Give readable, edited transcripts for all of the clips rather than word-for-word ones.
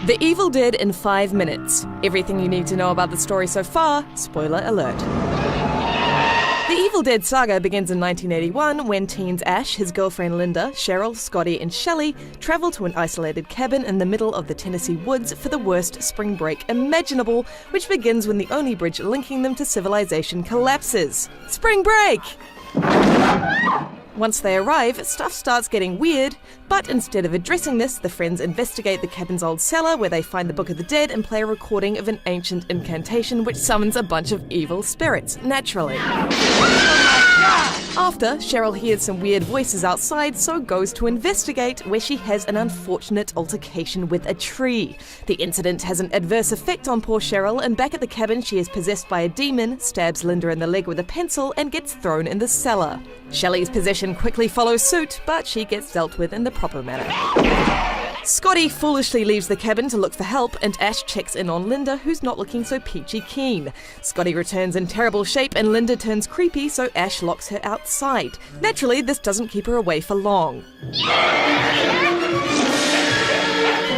The Evil Dead in 5 minutes. Everything you need to know about the story so far, spoiler alert. The Evil Dead saga begins in 1981 when teens Ash, his girlfriend Linda, Cheryl, Scotty and Shelley travel to an isolated cabin in the middle of the Tennessee woods for the worst spring break imaginable, which begins when the only bridge linking them to civilization collapses. Spring break! Once they arrive, stuff starts getting weird, but instead of addressing this, the friends investigate the cabin's old cellar where they find the Book of the Dead and play a recording of an ancient incantation which summons a bunch of evil spirits, naturally. After, Cheryl hears some weird voices outside, so goes to investigate, where she has an unfortunate altercation with a tree. The incident has an adverse effect on poor Cheryl, and back at the cabin she is possessed by a demon, stabs Linda in the leg with a pencil, and gets thrown in the cellar. Shelley's possession quickly follows suit, but she gets dealt with in the proper manner. Scotty foolishly leaves the cabin to look for help, and Ash checks in on Linda, who's not looking so peachy keen. Scotty returns in terrible shape and Linda turns creepy, so Ash locks her outside. Naturally, this doesn't keep her away for long.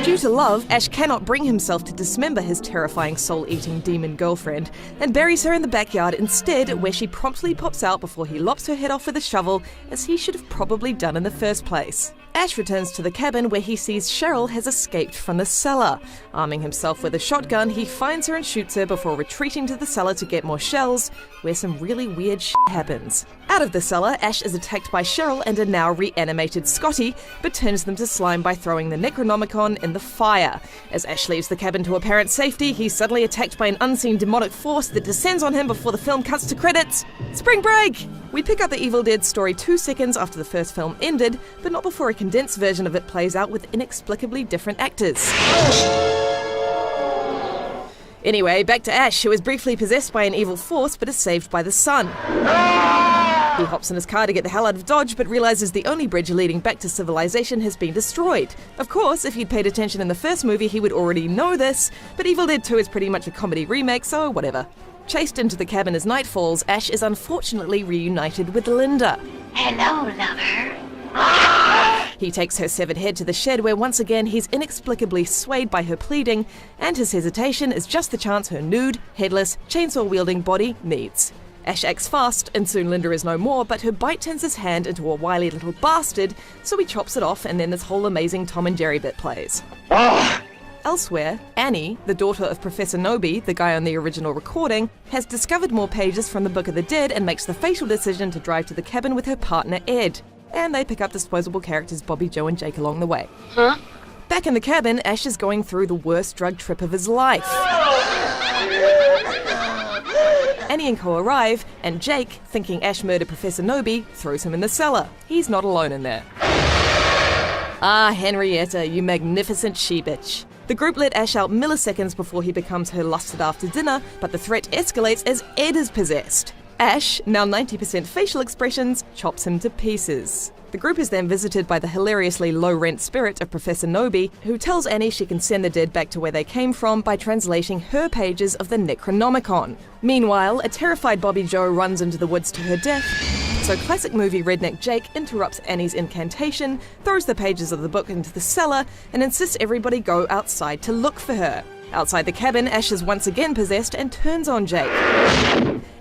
Due to love, Ash cannot bring himself to dismember his terrifying soul-eating demon girlfriend, and buries her in the backyard instead, where she promptly pops out before he lops her head off with a shovel, as he should have probably done in the first place. Ash returns to the cabin where he sees Cheryl has escaped from the cellar. Arming himself with a shotgun, he finds her and shoots her before retreating to the cellar to get more shells, where some really weird shit happens. Out of the cellar, Ash is attacked by Cheryl and a now reanimated Scotty, but turns them to slime by throwing the Necronomicon in the fire. As Ash leaves the cabin to apparent safety, he's suddenly attacked by an unseen demonic force that descends on him before the film cuts to credits. Spring break! We pick up the Evil Dead story 2 seconds after the first film ended, but not before a condensed version of it plays out with inexplicably different actors. Anyway, back to Ash, who is briefly possessed by an evil force but is saved by the sun. He hops in his car to get the hell out of Dodge, but realizes the only bridge leading back to civilization has been destroyed. Of course, if he'd paid attention in the first movie, he would already know this, but Evil Dead 2 is pretty much a comedy remake, so whatever. Chased into the cabin as night falls, Ash is unfortunately reunited with Linda. Hello, lover. He takes her severed head to the shed where once again he's inexplicably swayed by her pleading, and his hesitation is just the chance her nude, headless, chainsaw-wielding body needs. Ash acts fast, and soon Linda is no more, but her bite turns his hand into a wily little bastard, so he chops it off, and then this whole amazing Tom and Jerry bit plays. Elsewhere, Annie, the daughter of Professor Noby, the guy on the original recording, has discovered more pages from the Book of the Dead and makes the fatal decision to drive to the cabin with her partner Ed. And they pick up disposable characters Bobby, Joe and Jake along the way. Back in the cabin, Ash is going through the worst drug trip of his life. Annie and Co arrive, and Jake, thinking Ash murdered Professor Noby, throws him in the cellar. He's not alone in there. Ah, Henrietta, you magnificent she-bitch. The group let Ash out milliseconds before he becomes her lusted after dinner, but the threat escalates as Ed is possessed. Ash, now 90% facial expressions, chops him to pieces. The group is then visited by the hilariously low-rent spirit of Professor Noby, who tells Annie she can send the dead back to where they came from by translating her pages of the Necronomicon. Meanwhile, a terrified Bobby Joe runs into the woods to her death, so classic movie redneck Jake interrupts Annie's incantation, throws the pages of the book into the cellar, and insists everybody go outside to look for her. Outside the cabin, Ash is once again possessed and turns on Jake.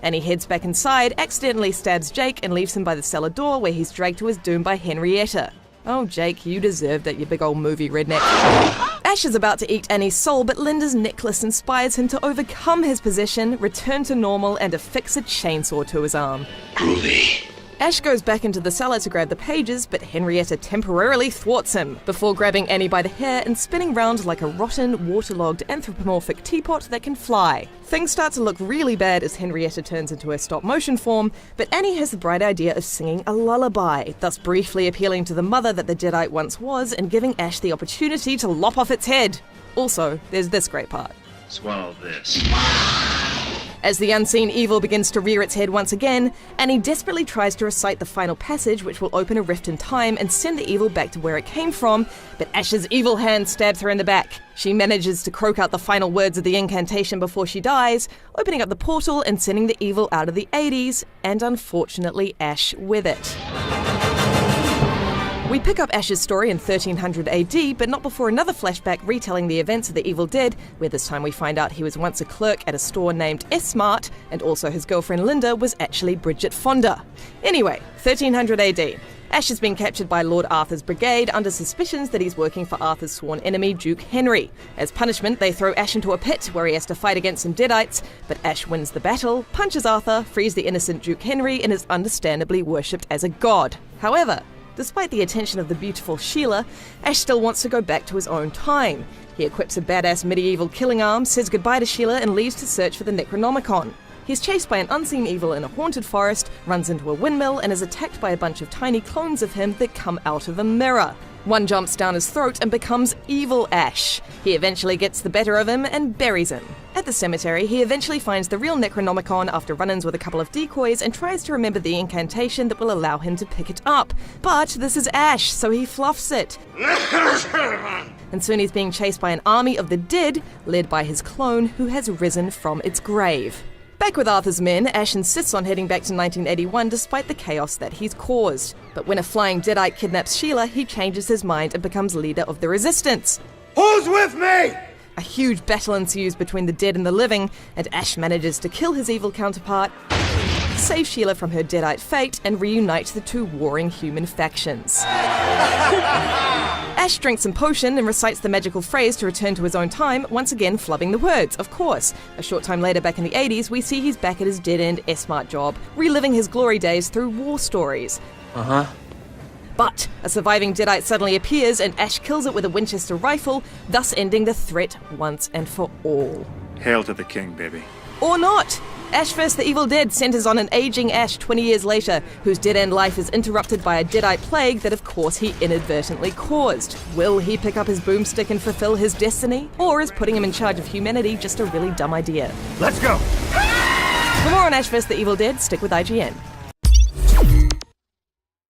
Annie heads back inside, accidentally stabs Jake, and leaves him by the cellar door where he's dragged to his doom by Henrietta. Oh, Jake, you deserved it, you big old movie redneck. Ash is about to eat Annie's soul, but Linda's necklace inspires him to overcome his possession, return to normal, and affix a chainsaw to his arm. Groovy. Ash goes back into the cellar to grab the pages, but Henrietta temporarily thwarts him, before grabbing Annie by the hair and spinning round like a rotten, waterlogged anthropomorphic teapot that can fly. Things start to look really bad as Henrietta turns into her stop-motion form, but Annie has the bright idea of singing a lullaby, thus briefly appealing to the mother that the Deadite once was and giving Ash the opportunity to lop off its head. Also, there's this great part. Swallow this. As the unseen evil begins to rear its head once again, Annie desperately tries to recite the final passage which will open a rift in time and send the evil back to where it came from, but Ash's evil hand stabs her in the back. She manages to croak out the final words of the incantation before she dies, opening up the portal and sending the evil out of the 80s, and unfortunately Ash with it. We pick up Ash's story in 1300 AD, but not before another flashback retelling the events of the Evil Dead, where this time we find out he was once a clerk at a store named S-Mart, and also his girlfriend Linda was actually Bridget Fonda. Anyway, 1300 AD. Ash has been captured by Lord Arthur's brigade under suspicions that he's working for Arthur's sworn enemy, Duke Henry. As punishment, they throw Ash into a pit where he has to fight against some Deadites, but Ash wins the battle, punches Arthur, frees the innocent Duke Henry, and is understandably worshipped as a god. However, despite the attention of the beautiful Sheila, Ash still wants to go back to his own time. He equips a badass medieval killing arm, says goodbye to Sheila, and leaves to search for the Necronomicon. He's chased by an unseen evil in a haunted forest, runs into a windmill, and is attacked by a bunch of tiny clones of him that come out of a mirror. One jumps down his throat and becomes Evil Ash. He eventually gets the better of him and buries him. At the cemetery, he eventually finds the real Necronomicon after run-ins with a couple of decoys and tries to remember the incantation that will allow him to pick it up. But this is Ash, so he fluffs it. And soon he's being chased by an army of the dead, led by his clone, who has risen from its grave. Back with Arthur's men, Ash insists on heading back to 1981 despite the chaos that he's caused. But when a flying Deadite kidnaps Sheila, he changes his mind and becomes leader of the resistance. Who's with me? A huge battle ensues between the dead and the living, and Ash manages to kill his evil counterpart, save Sheila from her Deadite fate, and reunite the two warring human factions. Ash drinks some potion and recites the magical phrase to return to his own time, once again flubbing the words, of course. A short time later, back in the 80s, we see he's back at his dead-end S-Mart job, reliving his glory days through war stories. But a surviving Deadite suddenly appears and Ash kills it with a Winchester rifle, thus ending the threat once and for all. Hail to the king, baby. Or not! Ash vs. the Evil Dead centers on an aging Ash 20 years later, whose dead-end life is interrupted by a Deadite plague that of course he inadvertently caused. Will he pick up his boomstick and fulfill his destiny? Or is putting him in charge of humanity just a really dumb idea? Let's go! For more on Ash vs. the Evil Dead, stick with IGN.